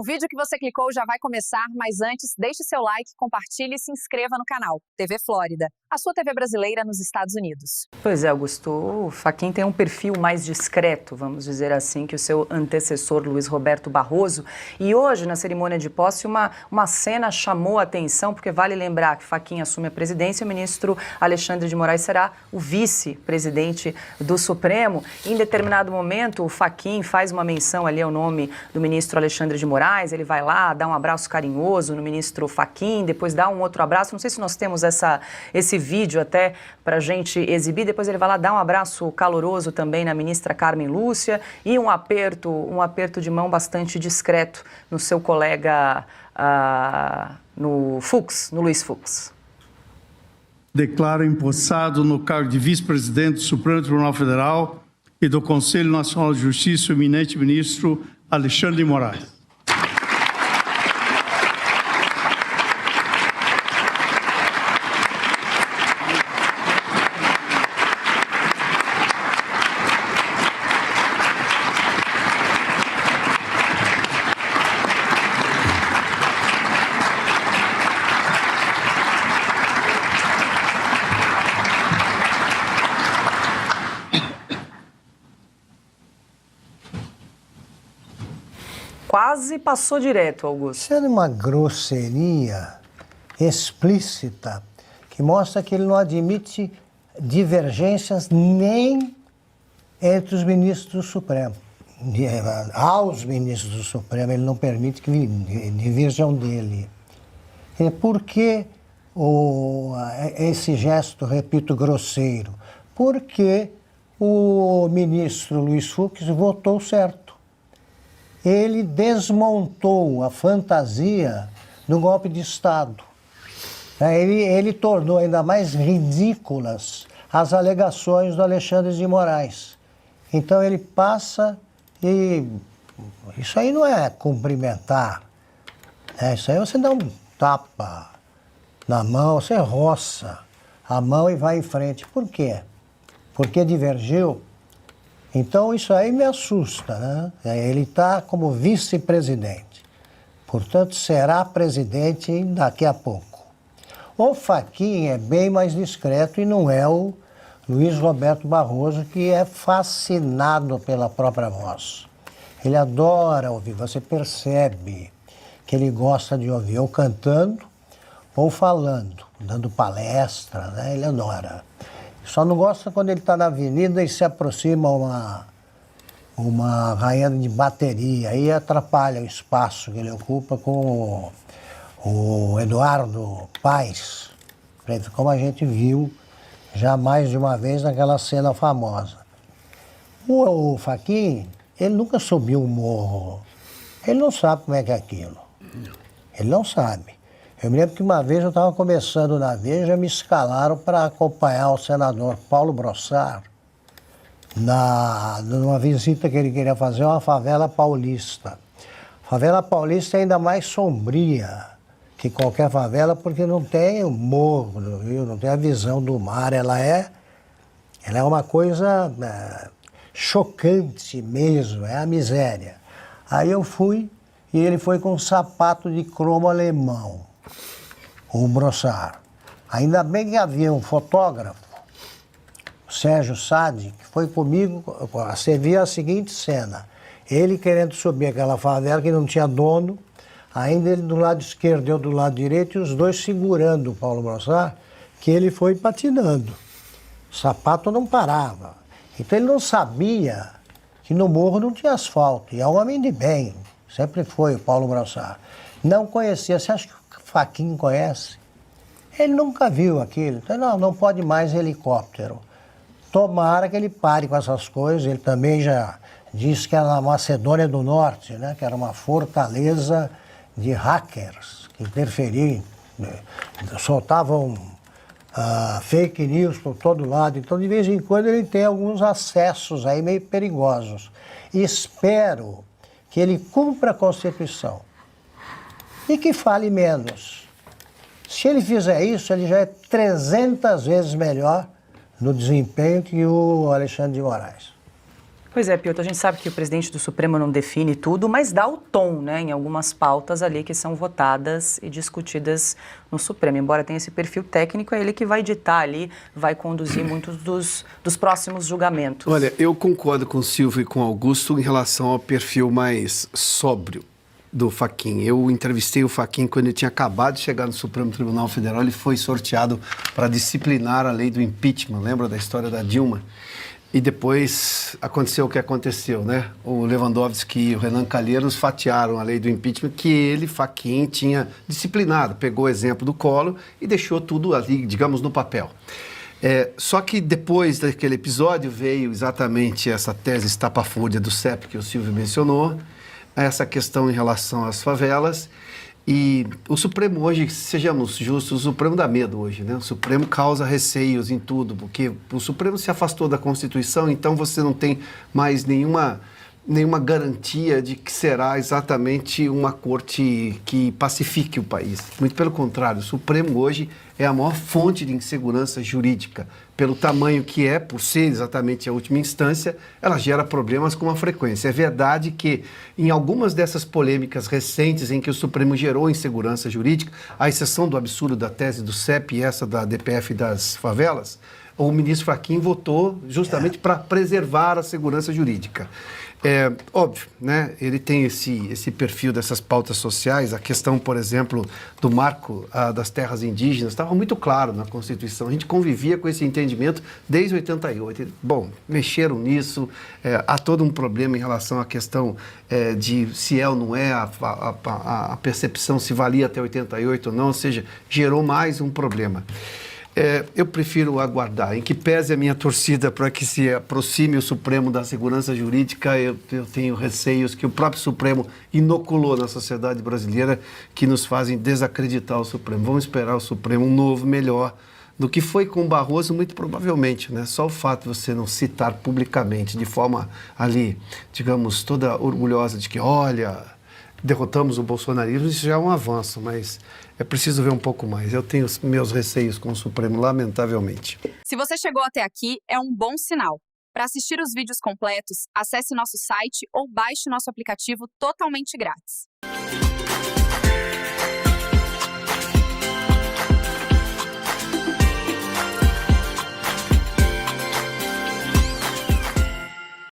O vídeo que você clicou já vai começar, mas antes, deixe seu like, compartilhe e se inscreva no canal TV Flórida, a sua TV brasileira nos Estados Unidos. Pois é, Augusto, o Fachin tem um perfil mais discreto, vamos dizer assim, que o seu antecessor Luiz Roberto Barroso. E hoje, na cerimônia de posse, uma cena chamou a atenção, porque vale lembrar que Fachin assume a presidência e o ministro Alexandre de Moraes será o vice-presidente do Supremo. Em determinado momento, o Fachin faz uma menção ali ao nome do ministro Alexandre de Moraes. Ele vai lá, dá um abraço carinhoso no ministro Fachin, depois dá um outro abraço. Não sei se nós temos esse vídeo até para a gente exibir. Depois ele vai lá dar um abraço caloroso também na ministra Carmen Lúcia e um aperto de mão bastante discreto no seu colega no Luiz Fux. Declaro empossado no cargo de vice-presidente do Supremo Tribunal Federal e do Conselho Nacional de Justiça o eminente ministro Alexandre de Moraes. Quase passou direto, Augusto. Isso é uma grosseria explícita que mostra que ele não admite divergências nem entre os ministros do Supremo. Aos ministros do Supremo, ele não permite que divirjam dele. Por que esse gesto, repito, grosseiro? Porque o ministro Luiz Fux votou certo. Ele desmontou a fantasia do golpe de Estado. Ele tornou ainda mais ridículas as alegações do Alexandre de Moraes. Então ele passa e... Isso aí não é cumprimentar. Isso aí você dá um tapa na mão, você roça a mão e vai em frente. Por quê? Porque divergiu. Então, isso aí me assusta, né? Ele está como vice-presidente. Portanto, será presidente daqui a pouco. O Fachin é bem mais discreto e não é o Luiz Roberto Barroso, que é fascinado pela própria voz. Ele adora ouvir, você percebe que ele gosta de ouvir ou cantando ou falando, dando palestra, né? Ele adora. Só não gosta quando ele está na avenida e se aproxima uma rainha de bateria. Aí atrapalha o espaço que ele ocupa com o Eduardo Paes, como a gente viu já mais de uma vez naquela cena famosa. O Fachin, ele nunca subiu um morro. Ele não sabe como é que é aquilo. Ele não sabe. Eu me lembro que uma vez eu estava começando na Veja, me escalaram para acompanhar o senador Paulo Brossard numa visita que ele queria fazer a uma favela paulista. A favela paulista é ainda mais sombria que qualquer favela, porque não tem o morro do rio, não tem a visão do mar. Ela é uma coisa chocante mesmo, é a miséria. Aí eu fui e ele foi com um sapato de cromo alemão. O Brossard. Ainda bem que havia um fotógrafo, o Sérgio Sade, que foi comigo. Você via a seguinte cena: ele querendo subir aquela favela que não tinha dono, ainda ele do lado esquerdo e eu do lado direito, e os dois segurando o Paulo Brossard, que ele foi patinando. O sapato não parava. Então ele não sabia que no morro não tinha asfalto. E é um homem de bem, sempre foi o Paulo Brossard. Não conhecia. Você acha que Fachin conhece? Ele nunca viu aquilo. Então, não pode mais helicóptero. Tomara que ele pare com essas coisas. Ele também já disse que era na Macedônia do Norte, né? Que era uma fortaleza de hackers que interferiam, soltavam fake news por todo lado. Então, de vez em quando, ele tem alguns acessos aí meio perigosos. E espero que ele cumpra a Constituição. E que fale menos. Se ele fizer isso, ele já é 300 vezes melhor no desempenho que o Alexandre de Moraes. Pois é, Piotr, a gente sabe que o presidente do Supremo não define tudo, mas dá o tom, né, em algumas pautas ali que são votadas e discutidas no Supremo. Embora tenha esse perfil técnico, é ele que vai ditar ali, vai conduzir muitos dos próximos julgamentos. Olha, eu concordo com o Silvio e com o Augusto em relação ao perfil mais sóbrio do Fachin. Eu entrevistei o Fachin quando ele tinha acabado de chegar no Supremo Tribunal Federal. Ele foi sorteado para disciplinar a lei do impeachment. Lembra da história da Dilma? E depois aconteceu o que aconteceu, né? O Lewandowski e o Renan Calheiros fatiaram a lei do impeachment que ele, Fachin, tinha disciplinado. Pegou o exemplo do Collor e deixou tudo ali, digamos, no papel. Só que depois daquele episódio veio exatamente essa tese estapafúrdia do CEP que o Silvio mencionou, essa questão em relação às favelas. E o Supremo hoje, sejamos justos, o Supremo dá medo hoje, né? O Supremo causa receios em tudo, porque o Supremo se afastou da Constituição, então você não tem mais nenhuma garantia de que será exatamente uma corte que pacifique o país. Muito pelo contrário, o Supremo hoje é a maior fonte de insegurança jurídica. Pelo tamanho que é, por ser exatamente a última instância, ela gera problemas com uma frequência. É verdade que em algumas dessas polêmicas recentes em que o Supremo gerou insegurança jurídica, à exceção do absurdo da tese do CEP e essa da DPF das favelas, o ministro Fachin votou justamente para preservar a segurança jurídica. Óbvio, né? Ele tem esse perfil dessas pautas sociais. A questão, por exemplo, do marco das terras indígenas estava muito claro na Constituição. A gente convivia com esse entendimento desde 88. Bom, mexeram nisso. Há todo um problema em relação à questão de se é ou não é, a percepção se valia até 88 ou não, ou seja, gerou mais um problema. Eu prefiro aguardar. Em que pese a minha torcida para que se aproxime o Supremo da segurança jurídica, eu tenho receios que o próprio Supremo inoculou na sociedade brasileira que nos fazem desacreditar o Supremo. Vamos esperar o Supremo um novo, melhor do que foi com o Barroso, muito provavelmente, né? Só o fato de você não citar publicamente, de forma ali, digamos, toda orgulhosa de que, olha, derrotamos o bolsonarismo, isso já é um avanço, mas é preciso ver um pouco mais. Eu tenho meus receios com o Supremo, lamentavelmente. Se você chegou até aqui, é um bom sinal. Para assistir os vídeos completos, acesse nosso site ou baixe nosso aplicativo totalmente grátis.